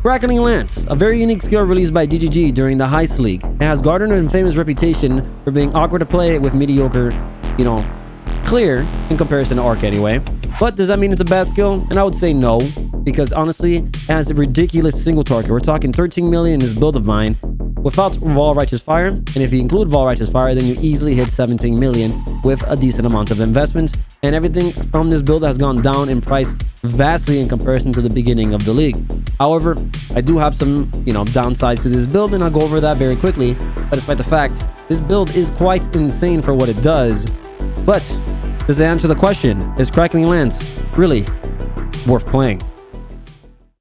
Crackling Lance, a very unique skill released by GGG during the Heist League. It has garnered an infamous reputation for being awkward to play with mediocre, clear in comparison to Arc anyway. But does that mean it's a bad skill? And I would say no, because honestly, it has a ridiculous single target. We're talking 13 million in this build of mine without Vol Righteous Fire. And if you include Vol Righteous Fire, then you easily hit 17 million with a decent amount of investment. And everything from this build has gone down in price vastly in comparison to the beginning of the league. However, I do have some, downsides to this build, and I'll go over that very quickly. But despite the fact, this build is quite insane for what it does. But does it answer the question, is Crackling Lance really worth playing?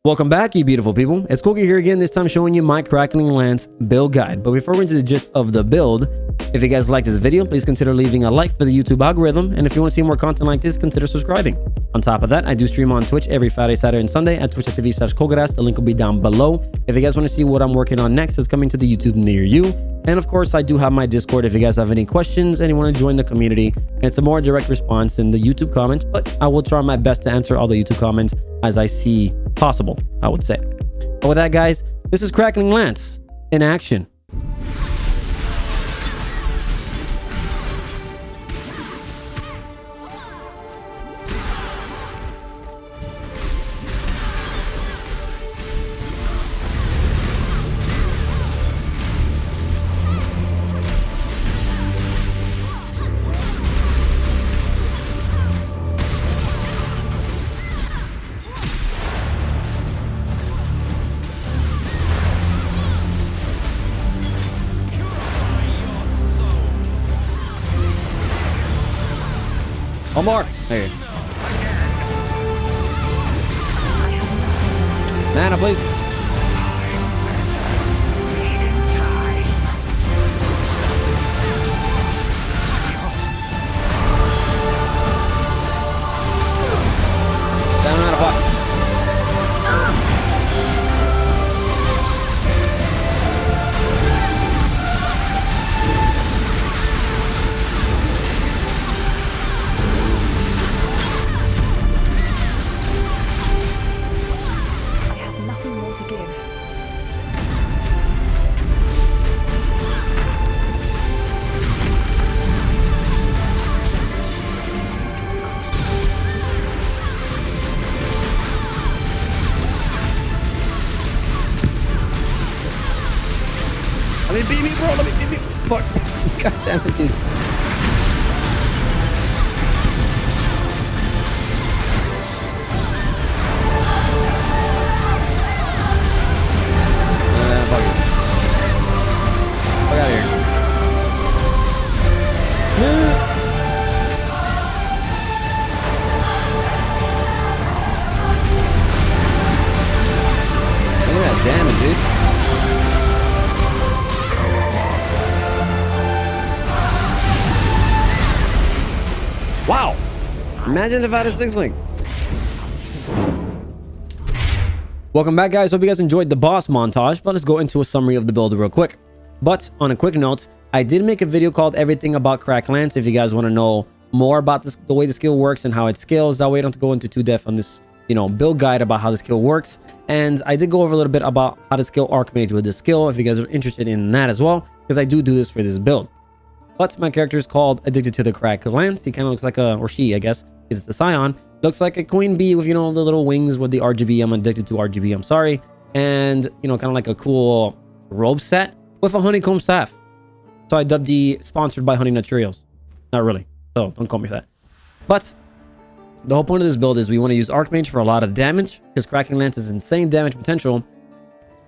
Welcome back, you beautiful people. It's Kogi here again, this time showing you my Crackling Lance build guide. But before we get into the gist of the build, if you guys like this video, please consider leaving a like for the YouTube algorithm. And if you want to see more content like this, consider subscribing. On top of that, I do stream on Twitch every Friday, Saturday, and Sunday at twitch.tv/Kogaras. The link will be down below. If you guys want to see what I'm working on next, it's coming to the YouTube near you. And of course, I do have my Discord if you guys have any questions and you want to join the community. And it's a more direct response than the YouTube comments, but I will try my best to answer all the YouTube comments as I see possible, I would say. But with that, guys, this is Crackling Lance in action. One more. There you go. Mana, please. Down out of what? Let me beat me, bro. Let me beat me. Fuck. God damn it, dude. Fuck it. Fuck out of here. Look at that damage, dude. Wow! Imagine if I had a 6-link. Welcome back, guys. Hope you guys enjoyed the boss montage, but let's go into a summary of the build real quick. But on a quick note, I did make a video called Everything About Crackling Lance if you guys want to know more about this, the way the skill works and how it scales. That way I don't have to go into too depth on this, build guide about how the skill works. And I did go over a little bit about how to skill ARCHMAGE with this skill if you guys are interested in that as well, because I do this for this build. But my character is called Addicted to the Crackling Lance. He kind of looks like a, or she, I guess, because it's a Scion. Looks like a queen bee with, the little wings with the RGB. I'm addicted to RGB, I'm sorry. And, kind of like a cool robe set with a honeycomb staff. So I dubbed the sponsored by Honey Nut Cheerios. Not really. So don't call me for that. But the whole point of this build is we want to use ARCHMAGE for a lot of damage, because Crackling Lance has insane damage potential,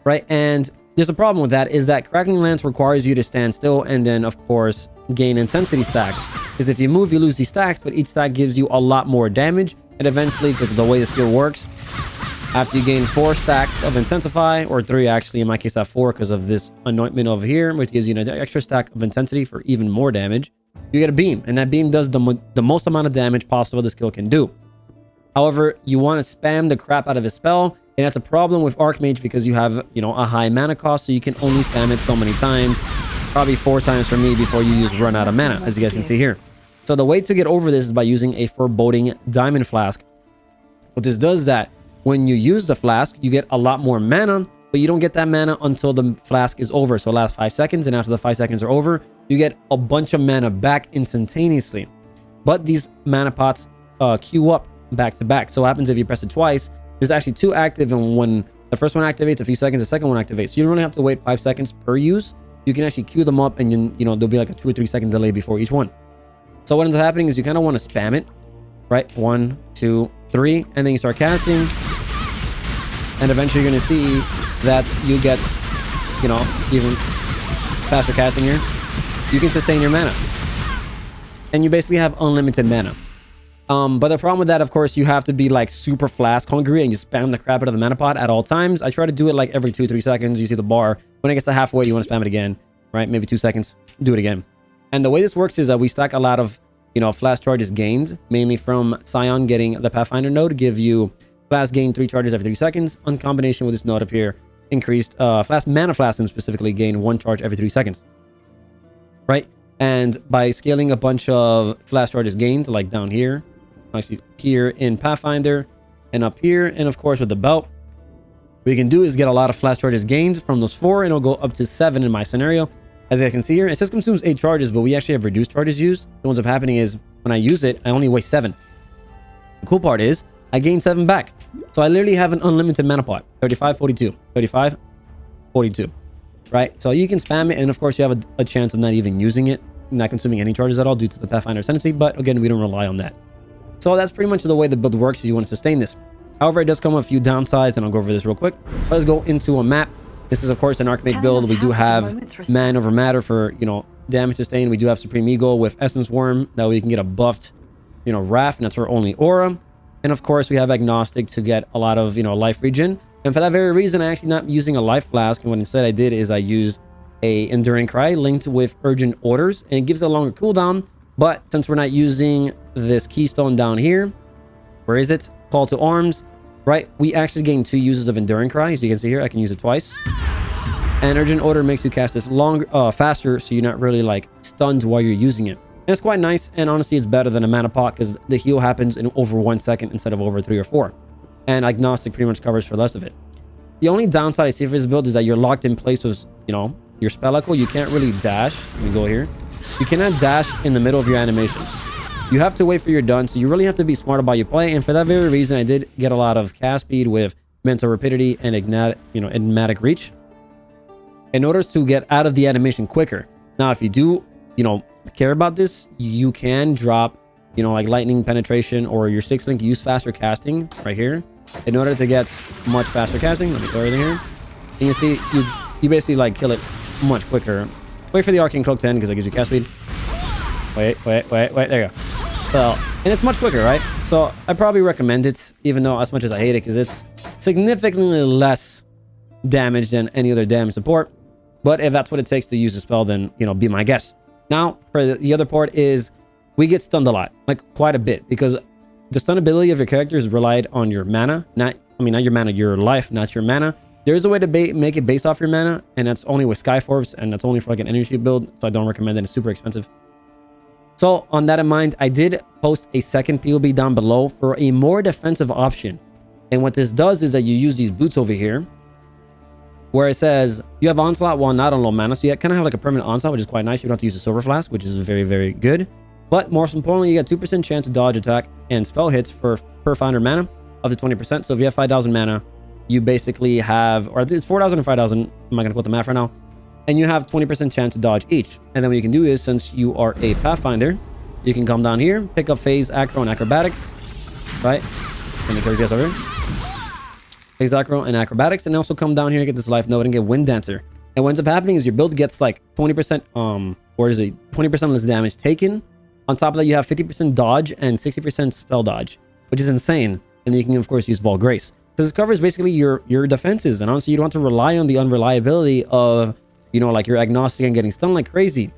right? And there's a problem with that, is that Crackling Lance requires you to stand still and then, of course, gain intensity stacks. Because if you move, you lose these stacks, but each stack gives you a lot more damage. And eventually, because of the way the skill works, after you gain 4 stacks of Intensify, or 3 actually, in my case I have 4 because of this anointment over here, which gives you an extra stack of intensity for even more damage, you get a beam. And that beam does the most amount of damage possible the skill can do. However, you want to spam the crap out of a spell, and that's a problem with ARCHMAGE because you have, a high mana cost, so you can only spam it so many times. Probably 4 times for me before you just run out of mana, as you guys can see here. So the way to get over this is by using a Foreboding Diamond Flask. What this does is that when you use the flask, you get a lot more mana, but you don't get that mana until the flask is over. So it lasts 5 seconds, and after the 5 seconds are over, you get a bunch of mana back instantaneously. But these mana pots queue up back to back. So what happens if you press it twice? There's actually 2 active, and when the first one activates a few seconds, the second one activates. So you don't really have to wait 5 seconds per use. You can actually queue them up, and you know, there'll be like a 2 or 3 second delay before each one. So what ends up happening is you kind of want to spam it, right? 1, 2, 3, and then you start casting, and eventually you're going to see that you get, you know, even faster casting here. You can sustain your mana, and you basically have unlimited mana. But the problem with that, of course, you have to be like super flask hungry and you spam the crap out of the mana pot at all times. I try to do it like every 2-3 seconds. You see the bar. When it gets to halfway, you want to spam it again, right? Maybe 2 seconds, do it again. And the way this works is that we stack a lot of, you know, flask charges gained, mainly from Scion getting the Pathfinder node to give you flask gain 3 charges every 3 seconds. In combination with this node up here, increased flask mana flasks specifically gain 1 charge every 3 seconds, right? And by scaling a bunch of flask charges gained, like down here, actually here in Pathfinder, and up here, and of course with the belt, what you can do is get a lot of flask charges gained from those 4, and it'll go up to 7 in my scenario. As I can see here, it says consumes 8 charges, but we actually have reduced charges used. So what ends up happening is when I use it, I only waste 7. The cool part is I gain 7 back. So I literally have an unlimited mana pot. 35, 42, 35, 42, right? So you can spam it, and of course you have a chance of not even using it, not consuming any charges at all due to the Pathfinder Ascendancy, but again, we don't rely on that. So that's pretty much the way the build works, is you want to sustain this. However, it does come with a few downsides, and I'll go over this real quick. Let's go into a map. This is, of course, an ARCHMAGE build. We do have Man over Matter for, you know, damage sustain. We do have Supreme Eagle with Essence Worm. That way you can get a buffed, you know, Wrath, and that's our only aura. And of course, we have Agnostic to get a lot of, you know, life regen. And for that very reason, I'm actually not using a life flask. And what instead I did is I used a Enduring Cry linked with Urgent Orders, and it gives a longer cooldown. But since we're not using this keystone down here, where is it? Call to Arms, right? We actually gain 2 uses of Enduring Cry. As you can see here, I can use it twice. And Urgent Order makes you cast this faster, so you're not really like stunned while you're using it. And it's quite nice, and honestly, it's better than a mana pot because the heal happens in over 1 second instead of over 3 or 4. And Agnostic pretty much covers for less of it. The only downside I see for this build is that you're locked in place with, you know, your spell echo. You can't really dash. Let me go here. You cannot dash in the middle of your animation. You have to wait for your done, so you really have to be smart about your play. And for that very reason, I did get a lot of cast speed with Mental Rapidity and Enigmatic Reach in order to get out of the animation quicker. Now, if you do, you know, care about this, you can drop, you know, like Lightning Penetration or your 6-link, use faster casting right here in order to get much faster casting. Let me throw everything here. And you see, you basically like kill it much quicker. Wait for the Arcane Cloak 10 because it gives you cast speed. Wait, there you go. So, and it's much quicker, right? So I probably recommend it, even though as much as I hate it, because it's significantly less damage than any other damage support. But if that's what it takes to use the spell, then, you know, be my guest. Now, for the other part is we get stunned a lot, like quite a bit, because the stun ability of your character is relied on your mana, not your mana, your life, not your mana. There's a way to make it based off your mana, and that's only with Skyforce, and that's only for like an energy build, so I don't recommend it. It's super expensive. So on that in mind, I did post a second POB down below for a more defensive option. And what this does is that you use these boots over here, where it says you have Onslaught while not on low mana. So you kind of have like a permanent Onslaught, which is quite nice. You don't have to use the Silver Flask, which is very, very good. But most importantly, you get 2% chance to dodge attack and spell hits per 500 mana, up to 20%. So if you have 5,000 mana, you basically have, or it's 4,000 or 5,000. I'm not going to quote the math right now. And you have 20% chance to dodge each. And then what you can do is, since you are a Pathfinder, you can come down here, pick up Phase, Acro, and Acrobatics, right? Let me close this over here. Phase, Acro, and Acrobatics, and also come down here and get this life node and get Wind Dancer. And what ends up happening is your build gets like 20%, 20% less damage taken. On top of that, you have 50% dodge and 60% spell dodge, which is insane. And then you can, of course, use Vault Grace. Because this covers basically your defenses. And honestly, you don't have to rely on the unreliability of, you know, like your Agnostic and getting stunned like crazy.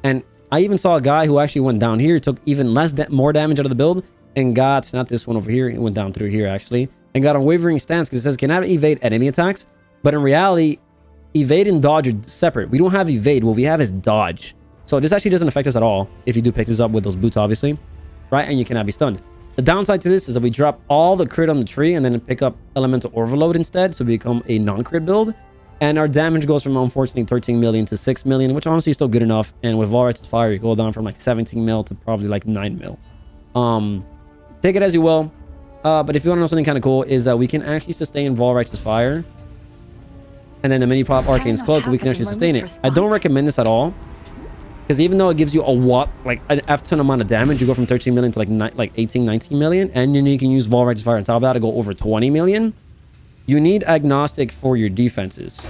And I even saw a guy who actually went down here, took even more damage out of the build, and got, not this one over here, it went down through here actually, and got Unwavering Stance because it says cannot evade enemy attacks. But in reality, evade and dodge are separate. We don't have evade. What we have is dodge. So this actually doesn't affect us at all if you do pick this up with those boots, obviously, right? And you cannot be stunned. The downside to this is that we drop all the crit on the tree and then pick up elemental overload instead, so we become a non-crit build. And our damage goes from, unfortunately, 13 million to 6 million, which honestly is still good enough. And with All Righteous Fire, you go down from like 17 mil to probably like 9 mil. Take it as you will. But if you want to know something kind of cool, is that we can actually sustain Vol Righteous Fire. And then the mini pop Arcane's Cloak, we can actually sustain it. I don't recommend this at all. Because even though it gives you like an F-ton amount of damage, you go from 13 million to like 18, 19 million. And then you can use Vol Righteous Fire on top of that to go over 20 million. You need Agnostic for your defenses.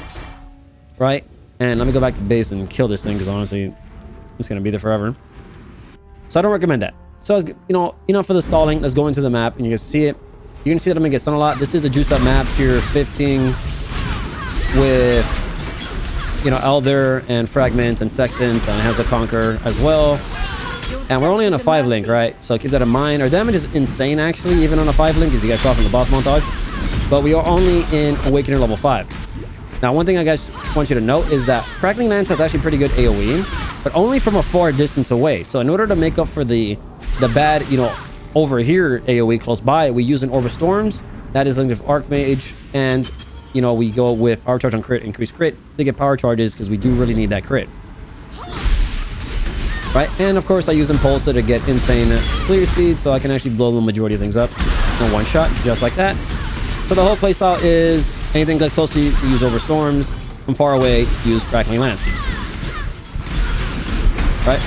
Right? And let me go back to base and kill this thing, because honestly, it's going to be there forever. So I don't recommend that. So, as, enough for the stalling. Let's go into the map and you can see it. You can see that I'm going to get stun a lot. This is a juiced up map, tier 15 with... Elder and Fragment and Sextant, and it has a Conquer as well. And we're only on a 5 link, right? So keep that in mind. Our damage is insane, actually, even on a 5 link, as you guys saw from the boss montage. But we are only in Awakener level 5. Now, one thing I guys want you to note is that Crackling Lance has actually pretty good AoE, but only from a far distance away. So in order to make up for the bad, over here AoE close by, we use an Orb of Storms. That is linked with Archmage, and we go with power charge on crit, increase crit to get power charges, because we do really need that crit. Right? And of course, I use Impulsor to get insane clear speed, so I can actually blow the majority of things up in one shot, just like that. So the whole playstyle is anything like close to you, use Over Storms. From far away, use Crackling Lance. Right?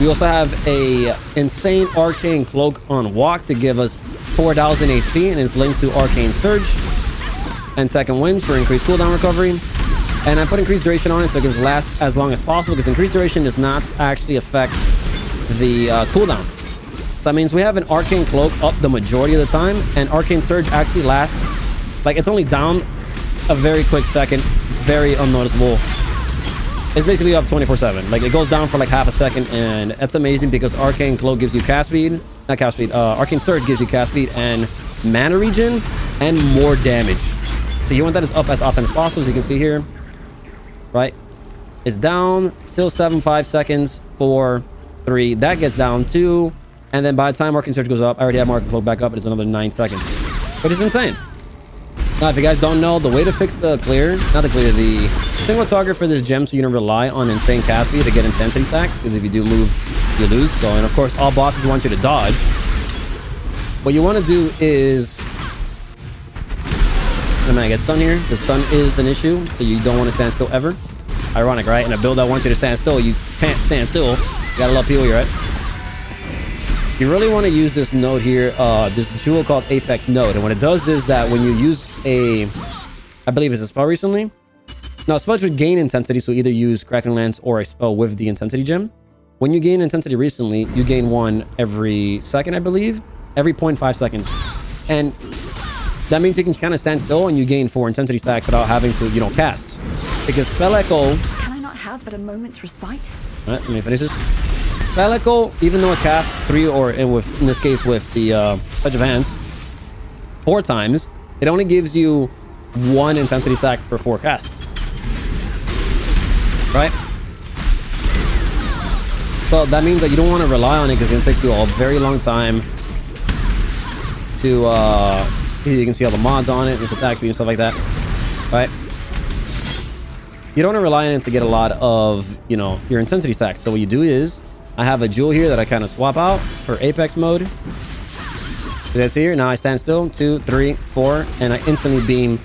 We also have a insane Arcane Cloak on Walk to give us 4,000 HP, and it's linked to Arcane Surge and Second Wind for increased cooldown recovery. And I put increased duration on it so it can last as long as possible, because increased duration does not actually affect the cooldown. So that means we have an Arcane Cloak up the majority of the time, and Arcane Surge actually lasts, like, it's only down a very quick second, very unnoticeable. It's basically up 24/7. Like, it goes down for like half a second, and that's amazing because Arcane Cloak gives you cast speed, not cast speed, Arcane Surge gives you cast speed and mana regen and more damage. So you want that as up as often as possible, as you can see here. Right? It's down, still 7.5 seconds, 4, 3. That gets down 2. And then by the time Arcane Surge goes up, I already have Arcane Cloak back up, it's another 9 seconds. But it's insane. Now, if you guys don't know, the way to fix the single target for this gem, so you don't rely on insane cast speed to get intensity stacks, because if you do move, you lose. So, and of course, all bosses want you to dodge. What you want to do is... I'm gonna get stun here. The stun is an issue, so you don't want to stand still ever. Ironic, right? In a build that wants you to stand still, you can't stand still. You gotta love PoE, right? You really want to use this node here, this jewel called Apex node. And what it does is that when you use I believe it's a spell recently. Now, spells would gain intensity, so either use Crackling Lance or a spell with the intensity gem. When you gain intensity recently, you gain 1 every second, I believe. Every 0.5 seconds. And that means you can kind of stand still and you gain 4 intensity stacks without having to, cast. Because Spell Echo... Can I not have but a moment's respite? Alright, let me finish this. Spell Echo, even though it casts 3, or in this case with the Touch of Hands, 4 times, it only gives you 1 intensity stack per 4 casts. Right? So that means that you don't want to rely on it, because it's going to take you a very long time to... you can see all the mods on it, there's attack speed and stuff like that, right? You don't want to rely on it to get a lot of, your intensity stacks. So what you do is, I have a jewel here that I kind of swap out for Apex mode. You guys see here? Now I stand still, 2, 3, 4, and I instantly beam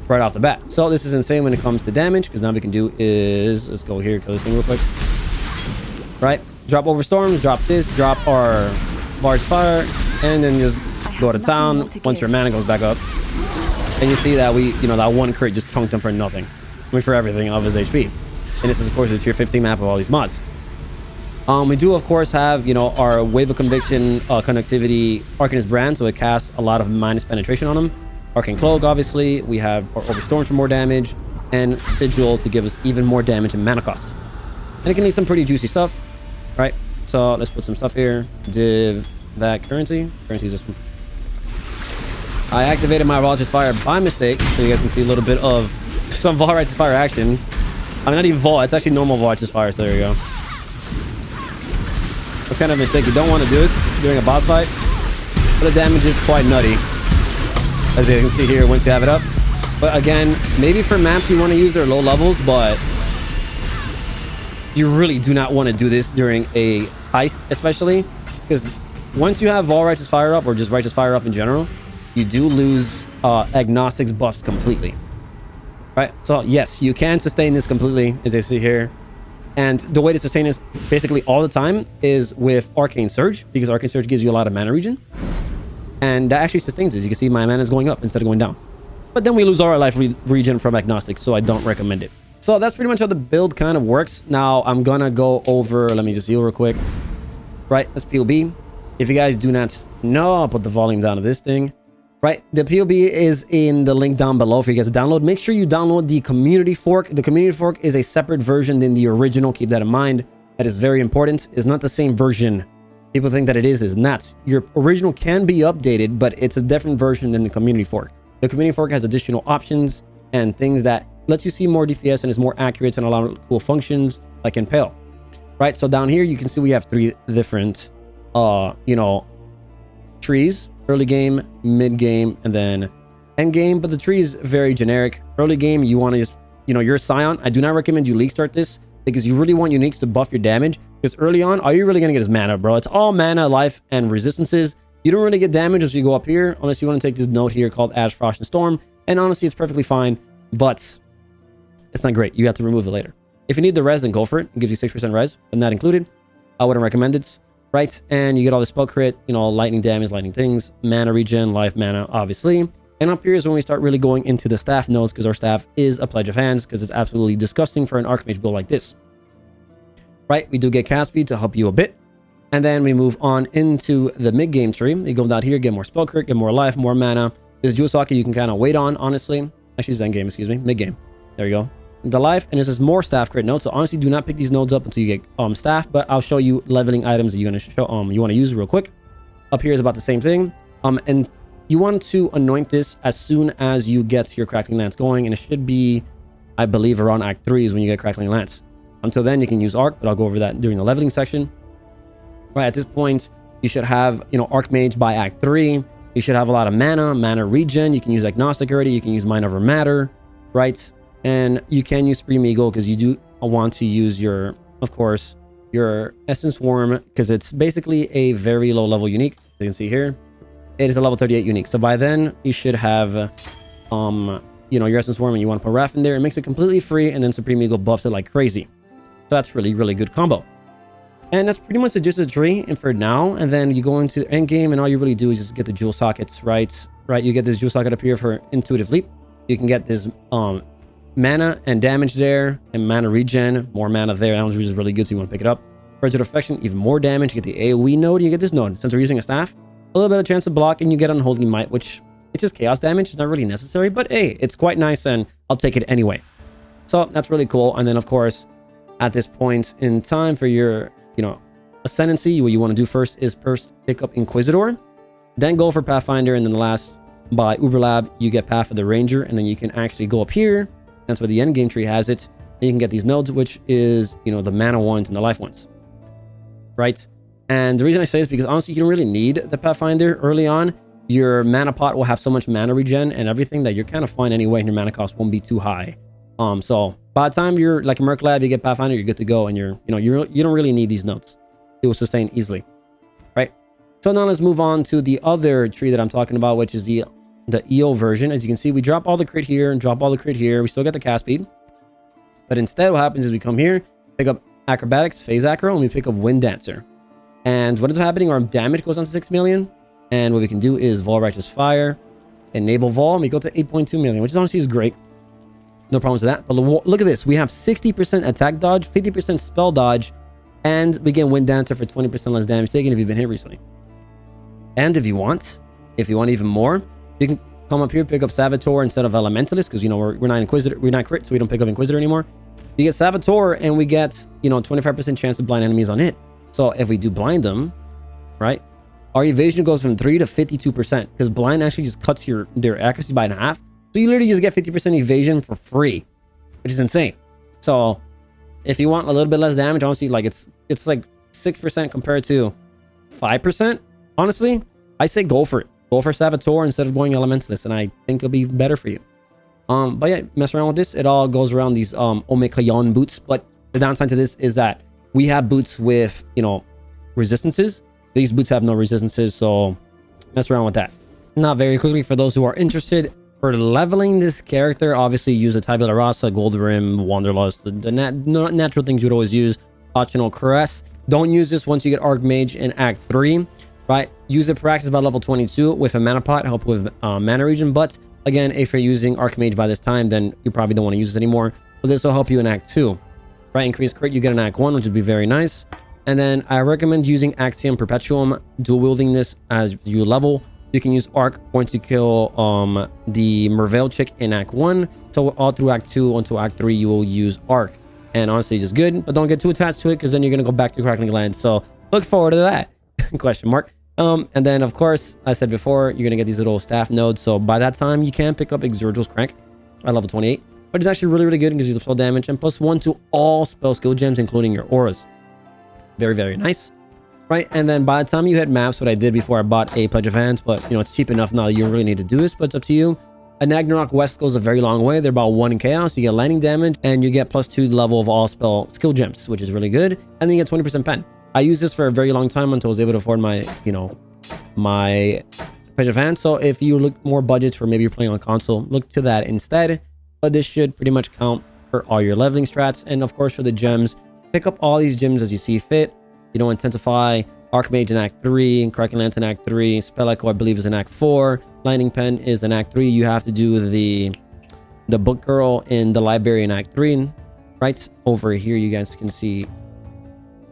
right off the bat. So this is insane when it comes to damage, because now what we can do is, let's go here, kill this thing real quick. Right? Drop Over Storms, drop this, drop our large fire, and then just go to town once your mana goes back up. And you see that that 1 crit just chunked him for nothing. I mean, for everything of his HP. And this is, of course, a tier 15 map of all these mods. We do, of course, have, our Wave of Conviction connectivity Arcanist brand, so it casts a lot of minus penetration on them. Arcane Cloak, obviously. We have our Overstorm for more damage, and Sigil to give us even more damage and mana cost. And it can need some pretty juicy stuff, right? So let's put some stuff here. Div that currency. Currency is this one. I activated my Vol Righteous Fire by mistake, so you guys can see a little bit of some Vol Righteous Fire action. I mean, not even Vol, it's actually normal Vol Righteous Fire, so there you go. That's kind of a mistake. You don't want to do this during a boss fight. But the damage is quite nutty, as you can see here once you have it up. But again, maybe for maps you want to use their low levels, but you really do not want to do this during a heist, especially because once you have Vol Righteous Fire up, or just Righteous Fire up in general, you do lose Agnostic's buffs completely. Right? So yes, you can sustain this completely, as you see here. And the way to sustain this basically all the time is with Arcane Surge, because Arcane Surge gives you a lot of mana regen. And that actually sustains this. You can see my mana is going up instead of going down. But then we lose all our life regen from Agnostic, so I don't recommend it. So that's pretty much how the build kind of works. Now I'm gonna go over, let me just heal real quick. Right, that's POB. If you guys do not know, I'll put the volume down of this thing. Right, the POB is in the link down below for you guys to download. Make sure you download the community fork. The community fork is a separate version than the original. Keep that in mind. That is very important. It's not the same version. People think that it is not. Your original can be updated, but it's a different version than the community fork. The community fork has additional options and things that lets you see more DPS and is more accurate and a lot of cool functions like Impale. Right, so down here you can see we have 3 different trees: early game, mid game, and then end game. But the tree is very generic. Early game, you want to just, you're a Scion. I do not recommend you league start this because you really want uniques to buff your damage, because early on all you're really gonna get is mana, bro. It's all mana, life, and resistances. You don't really get damage as you go up here unless you want to take this node here called Ash, Frost, and Storm, and honestly it's perfectly fine, but it's not great. You have to remove it later. If you need the res, then go for it. It gives you 6% res, but not included. I wouldn't recommend it. Right, and you get all the spell crit, lightning damage, lightning things, mana regen, life, mana, obviously. And up here is when we start really going into the staff nodes, because our staff is a pledge of hands, because it's absolutely disgusting for an Archmage build like this. Right, we do get cast speed to help you a bit. And then we move on into the mid-game tree. You go down here, get more spell crit, get more life, more mana. This Jewel Socket you can kind of wait on, honestly. Actually, it's end game, excuse me, mid-game. There you go. The life, and this is more staff crit nodes. So honestly, do not pick these nodes up until you get staff, but I'll show you leveling items that you're gonna show you want to use real quick. Up here is about the same thing. And you want to anoint this as soon as you get your Crackling Lance going, and it should be, I believe, around Act 3 is when you get Crackling Lance. Until then, you can use Arc, but I'll go over that during the leveling section. Right, at this point, you should have, Archmage by Act 3. You should have a lot of mana regen. You can use Agnostic already. You can use Mind Over Matter, right? And you can use Supreme Eagle because you do want to use your, of course, your Essence Worm, because it's basically a very low level unique. As you can see here, it is a level 38 unique. So by then you should have, your Essence Worm, and you want to put Wrath in there. It makes it completely free, and then Supreme Eagle buffs it like crazy. So that's really, really good combo. And that's pretty much just a tree and for now. And then you go into the end game, and all you really do is just get the jewel sockets, right? You get this jewel socket up here for Intuitive Leap. You can get this mana and damage there, and mana regen, more mana there. That one's just really good, so you want to pick it up. Further Affection, even more damage. You get the AoE node, you get this node. Since we're using a staff, a little bit of chance to block, and you get Unholy Might, which it's just chaos damage. It's not really necessary, but hey, it's quite nice, and I'll take it anyway. So that's really cool. And then of course, at this point in time for your Ascendancy, what you want to do first is pick up Inquisitor, then go for Pathfinder, and then the last by Uberlab you get Path of the Ranger, and then you can actually go up here. That's where the end game tree has it, and you can get these nodes, which is the mana ones and the life ones, right? And the reason I say is because honestly you don't really need the Pathfinder early on. Your mana pot will have so much mana regen and everything that you're kind of fine anyway, and your mana cost won't be too high. So by the time you're like a Merc Lab, you get Pathfinder, you're good to go, and you don't really need these nodes. It will sustain easily, right? So now let's move on to the other tree that I'm talking about, which is the EO version. As you can see, we drop all the crit here and drop all the crit here. We still get the cast speed, but instead what happens is we come here, pick up Acrobatics, Phase Acro, and we pick up Wind Dancer. And what is happening? Our damage goes on to 6 million, and what we can do is Vol Righteous Fire, enable Vol, and we go to 8.2 million, which honestly is great. No problems with that. But look at this. We have 60% attack dodge, 50% spell dodge, and we get Wind Dancer for 20% less damage taken if you've been hit recently. And if you want even more, you can come up here, pick up Saboteur instead of Elementalist, because we're not Inquisitor, we're not crit, so we don't pick up Inquisitor anymore. You get Saboteur, and we get 25% chance to blind enemies on it. So if we do blind them, right, our evasion goes from 3 to 52%, because blind actually just cuts their accuracy by half. So you literally just get 50% evasion for free, which is insane. So if you want a little bit less damage, honestly, like it's like 6% compared to 5%. Honestly, I say go for it. Go for Saboteur instead of going Elementalist, and I think it'll be better for you. But yeah, mess around with this. It all goes around these Omekayon boots. But the downside to this is that we have boots with, you know, resistances. These boots have no resistances, so mess around with that. Now, very quickly, for those who are interested, for leveling this character, obviously use a Tabula Rasa, Gold Rim, Wanderlust, the natural things you'd always use. Optional Caress. Don't use this once you get Archmage in Act 3, right? Use it practice about level 22 with a mana pot, help with mana regen. But again, if you're using Archmage by this time, then you probably don't want to use this anymore. But this will help you in Act 2, right? Increase crit you get in Act 1, which would be very nice. And then I recommend using Axiom Perpetuum, dual wielding this as you level. You can use Arc once you kill the Merveil chick in Act 1. So all through Act 2 until Act 3, you will use Arc. And honestly, it's just good, but don't get too attached to it because then you're going to go back to Crackling Land. So look forward to that. Question mark. And then, of course, I said before, you're going to get these little staff nodes. So by that time, you can pick up Exurgel's Crank at level 28. But it's actually really, really good. It gives you the spell damage and +1 to all spell skill gems, including your auras. Very, very nice. Right, and then by the time you hit maps, what I did before I bought a Pledge of Hands, but you know, it's cheap enough now that you don't really need to do this, but it's up to you. A Nagnarok West goes a very long way. They're about 1 in Chaos. You get lightning damage, and you get +2 level of all spell skill gems, which is really good. And then you get 20% pen. I used this for a very long time until I was able to afford my, you know, my Pledge of Hands. So if you look more budgets for maybe you're playing on console, look to that instead. But this should pretty much count for all your leveling strats. And of course, for the gems, pick up all these gems as you see fit. You know, Intensify, Archmage in Act 3, and Crackling Lance in Act 3. Spell Echo, I believe, is in Act 4. Lightning Pen is in Act 3. You have to do the Book Girl in the library in Act 3. Right over here, you guys can see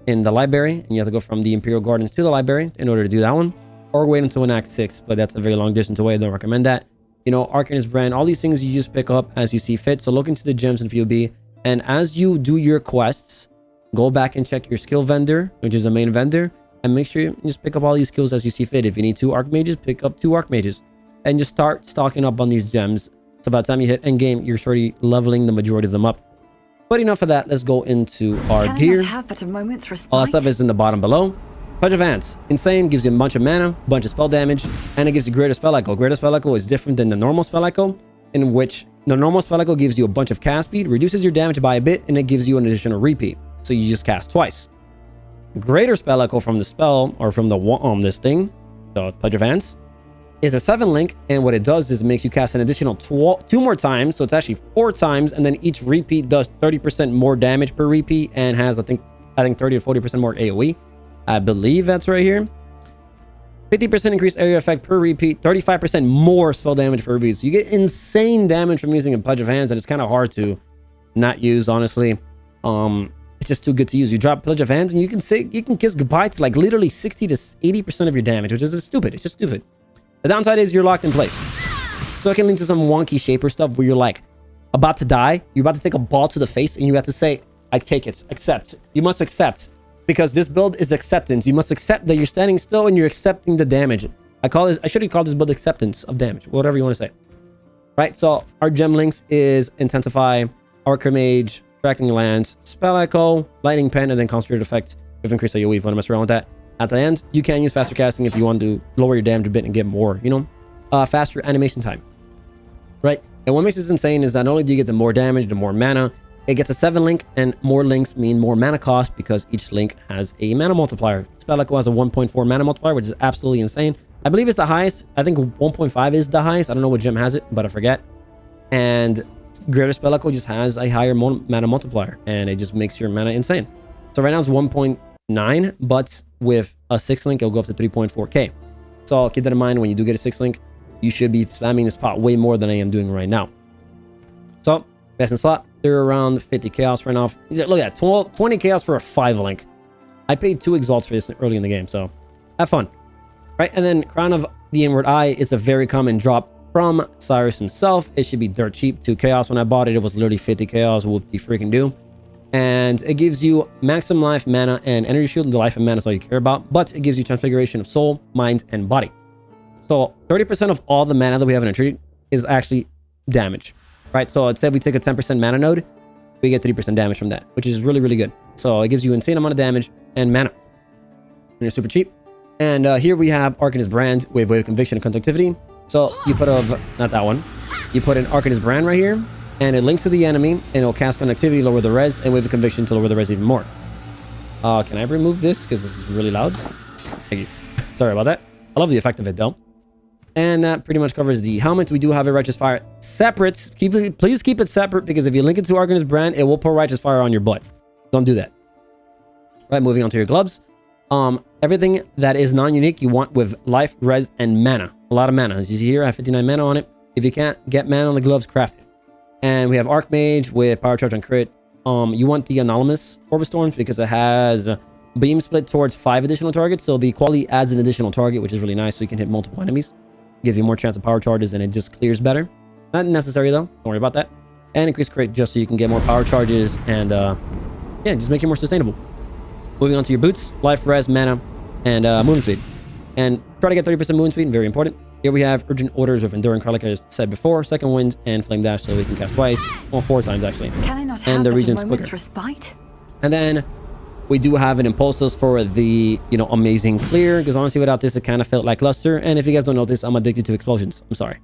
in the library. And you have to go from the Imperial Gardens to the library in order to do that one. Or wait until in Act 6, but that's a very long distance away. I don't recommend that. You know, Arcanist Brand, all these things you just pick up as you see fit. So look into the gems in POB. And as you do your quests, go back and check your skill vendor, which is the main vendor, and make sure you just pick up all these skills as you see fit. If you need 2 Archmages, pick up 2 Archmages and just start stocking up on these gems. So by the time you hit endgame, you're already leveling the majority of them up. But enough of that. Let's go into our gear. Have but a moment's respite. All that stuff is in the bottom below. Pledge of Hands. Insane. Gives you a bunch of mana, bunch of spell damage, and it gives you Greater Spell Echo. Greater Spell Echo is different than the normal Spell Echo, in which the normal Spell Echo gives you a bunch of cast speed, reduces your damage by a bit, and it gives you an additional repeat. So you just cast twice. Greater Spell Echo from the spell, or from the this thing, the Pledge of Hands, is a 7 link, and what it does is it makes you cast an additional 2 more times, so it's actually 4 times, and then each repeat does 30% more damage per repeat, and has I think 30 to 40% more AoE. I believe that's right here. 50% increased area effect per repeat, 35% more spell damage per repeat. So you get insane damage from using a Pledge of Hands, and it's kind of hard to not use, honestly. It's just too good to use. You drop Pledge of Hands, and you can kiss goodbye to like literally 60 to 80% of your damage, which is just stupid. It's just stupid. The downside is you're locked in place. So it can lead to some wonky shaper stuff where you're like about to die. You're about to take a ball to the face, and you have to say, I take it. Accept. You must accept. Because this build is acceptance. You must accept that you're standing still and you're accepting the damage. I should have called this build acceptance of damage. Whatever you want to say. Right? So our gem links is Intensify, ARCHMAGE, Crackling Lance, Spell Echo, Lightning Pen, and then Concentrated Effect with increased AoE if you want to mess around with that. At the end, you can use faster casting if you want to lower your damage a bit and get more, you know, faster animation time. Right? And what makes this insane is not only do you get the more damage, the more mana, it gets a 7 link, and more links mean more mana cost because each link has a mana multiplier. Spell Echo has a 1.4 mana multiplier, which is absolutely insane. I believe it's the highest. I think 1.5 is the highest. I don't know what gem has it, but I forget. And Greater Spell Echo just has a higher mana multiplier, and it just makes your mana insane. So right now it's 1.9, but with a 6 link, it'll go up to 3.4k. So keep that in mind when you do get a 6 link. You should be spamming this pot way more than I am doing right now. So, best in slot. They're around 50 chaos right now. Look at that, 20 chaos for a 5 link. I paid 2 exalts for this early in the game, so have fun. Right, and then Crown of the Inward Eye. It's a very common drop from Cyrus himself. It should be dirt cheap. 2 chaos. When I bought it, it was literally 50 chaos. Whoop-de-freaking-do. And it gives you maximum life, mana, and energy shield. The life and mana is all you care about, but it gives you transfiguration of soul, mind, and body. So 30% of all the mana that we have in a tree is actually damage. Right, so let's say we take a 10% mana node, we get 3% damage from that, which is really, really good. So it gives you insane amount of damage and mana. And they're super cheap. And here we have Arcanist Brand with Wave of Conviction and Conductivity. So you put not that one. You put an Arcanist Brand right here, and it links to the enemy, and it'll cast Conductivity, lower the res, and Wave of Conviction to lower the res even more. Can I remove this? Because this is really loud. Thank you. Sorry about that. I love the effect of it, though. And that pretty much covers the helmet. We do have a Righteous Fire separate. Please keep it separate, because if you link it to Arcanist Brand, it will put Righteous Fire on your butt. Don't do that. Right, moving on to your gloves. Everything that is non-unique, you want with life, res, and mana. A lot of mana. As you see here, I have 59 mana on it. If you can't get mana on the gloves, craft it. And we have ARCHMAGE with Power Charge on crit. You want the Anonymous Orbit Storms because it has beam split towards 5 additional targets. So the quality adds an additional target, which is really nice. So you can hit multiple enemies. Gives you more chance of power charges, and it just clears better. Not necessary though. Don't worry about that. And increase crit just so you can get more power charges and yeah, just make it more sustainable. Moving on to your boots, life, res, mana, and movement speed. And try to get 30% movement speed, very important. Here we have Urgent Orders with Enduring Cry, like I said before, Second Wind, and Flame Dash, so we can cast twice. Well, 4 times actually. Can I not and have the but region's a moment's quicker. respite? And then we do have an Impulsus for the, you know, amazing clear, because honestly without this it kind of felt like Luster. And if you guys don't notice, I'm addicted to explosions. I'm sorry.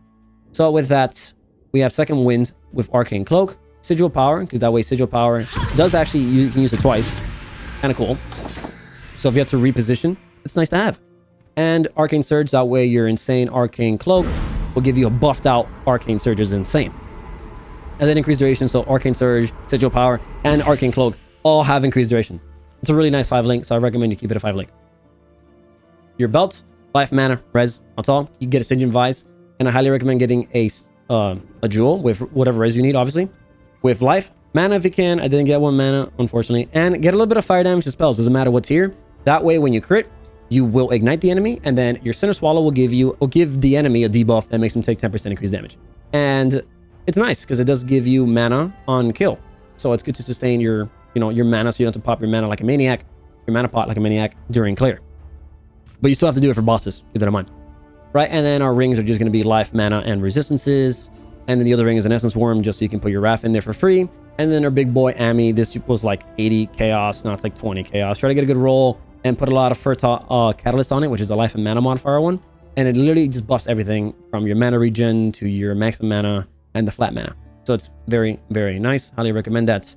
So with that, we have Second Wind with Arcane Cloak, Sigil Power, because that way Sigil Power does actually, you can use it twice. Kind of cool. So if you have to reposition, it's nice to have. And Arcane Surge, that way your insane Arcane Cloak will give you a buffed out Arcane Surge is insane. And then increased duration, so Arcane Surge, Sigil Power, and Arcane Cloak all have increased duration. It's a really nice 5-link, so I recommend you keep it a 5-link. Your belts, life, mana, res, that's all. You get a Stygian Vise, and I highly recommend getting a jewel with whatever res you need, obviously. With life, mana if you can. I didn't get 1 mana, unfortunately. And get a little bit of fire damage to spells, doesn't matter what's here. That way, when you crit, you will ignite the enemy, and then your Sinner Swallow will give the enemy a debuff that makes them take 10% increased damage. And it's nice because it does give you mana on kill, so it's good to sustain your, you know, your mana, so you don't have to pop your mana like a maniac, your mana pot like a maniac during clear. But you still have to do it for bosses. Keep that in mind, right? And then our rings are just going to be life, mana, and resistances. And then the other ring is an Essence Worm, just so you can put your Wrath in there for free. And then our big boy Ami, this was like 80 chaos, now it's like 20 chaos. Try to get a good roll and put a lot of Fertile Catalyst on it, which is a life and mana modifier one. And it literally just buffs everything from your mana regen to your maximum mana and the flat mana. So it's very, very nice. Highly recommend that.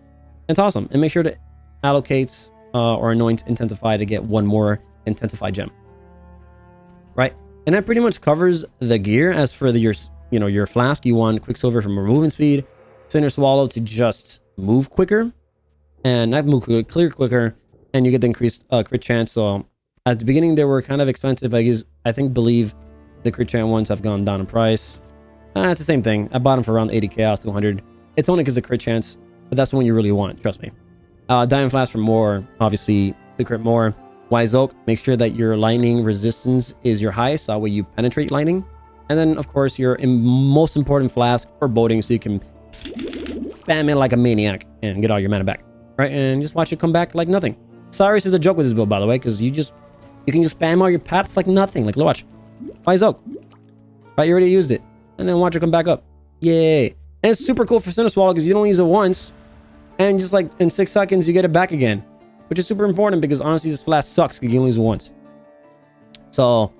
It's awesome. And make sure to allocate or anoint Intensify to get 1 more Intensify gem. Right? And that pretty much covers the gear. As for your flask, you want Quicksilver for more movement speed, Sinner Swallow to just move quicker, and not move quicker, clear quicker, and you get the increased crit chance. So at the beginning they were kind of expensive. I believe the crit chance ones have gone down in price. It's the same thing. I bought them for around 80 chaos to 100. It's only because of crit chance, but that's the one you really want, trust me. Diamond Flask for more, obviously the crit more. Wise Oak, make sure that your lightning resistance is your highest, so that way you penetrate lightning. And then of course your most important flask for boating, so you can spam it like a maniac and get all your mana back, right? And just watch it come back like nothing. Cyrus is a joke with this build, by the way, because you can just spam all your pats like nothing. Like, watch. Wise Oak. Right, you already used it. And then watch it come back up. Yay. And it's super cool for Sinner Swallow because you don't use it once. And just like in 6 seconds, you get it back again. Which is super important because honestly, this flask sucks because you only use it once. So,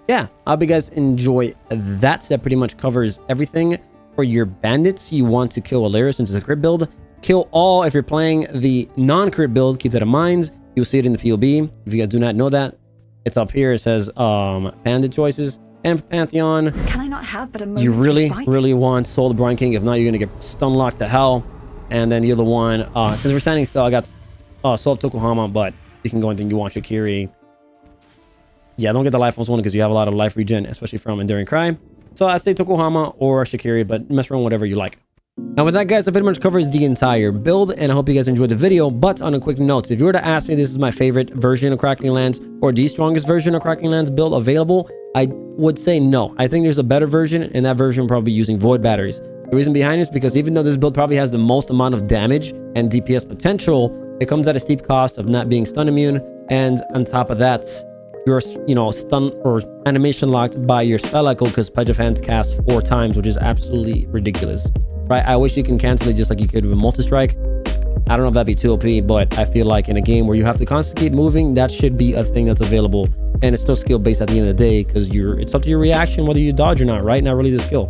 yeah. I hope you guys enjoy that. That pretty much covers everything. For your bandits, you want to kill Alira since it's a crit build. Kill all if you're playing the non-crit build. Keep that in mind. You'll see it in the POB. If you guys do not know that, it's up here. It says bandit choices. And for Pantheon, can I not have but a moment's you really, respite? really want Soul of the Brine King. If not, you're going to get stun locked to hell. And then the other one, since we're standing still, I got Soul of Tokuhama, but you can go anything you want. Shikiri. Yeah, don't get the life one because you have a lot of life regen, especially from Enduring Cry. So I'd say Tokuhama or Shikiri, but mess around whatever you like. Now with that, guys, that pretty much covers the entire build, and I hope you guys enjoyed the video. But on a quick note, if you were to ask me, this is my favorite version of Crackling Lands or the strongest version of Crackling Lands build available, I would say no. I think there's a better version, and that version will probably be using Void Batteries. The reason behind it is because even though this build probably has the most amount of damage and DPS potential, it comes at a steep cost of not being stun immune, and on top of that, you're, stun or animation locked by your spell echo because Pledge of Hands casts 4 times, which is absolutely ridiculous. Right? I wish you can cancel it just like you could with Multi-Strike. I don't know if that'd be too OP, but I feel like in a game where you have to constantly keep moving, that should be a thing that's available. And it's still skill based at the end of the day, because it's up to your reaction whether you dodge or not, right? Not really the skill.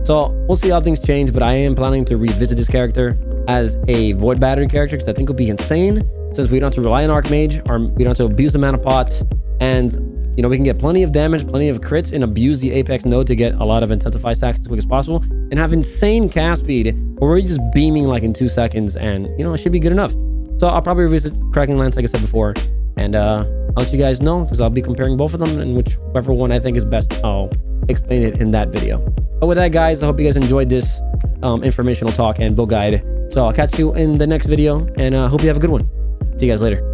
So we'll see how things change, but I am planning to revisit this character as a Void Battery character, because I think it'll be insane, since we don't have to rely on Archmage, or we don't have to abuse the mana pots, and you know, we can get plenty of damage, plenty of crits, and abuse the Apex node to get a lot of Intensify stacks as quick as possible, and have insane cast speed where we're just beaming like in 2 seconds, and you know, it should be good enough. So I'll probably revisit Crackling Lance like I said before, and I'll let you guys know, because I'll be comparing both of them, and whichever one I think is best, I'll explain it in that video. But with that, guys, I hope you guys enjoyed this informational talk and build guide. So I'll catch you in the next video, and hope you have a good one. See you guys later.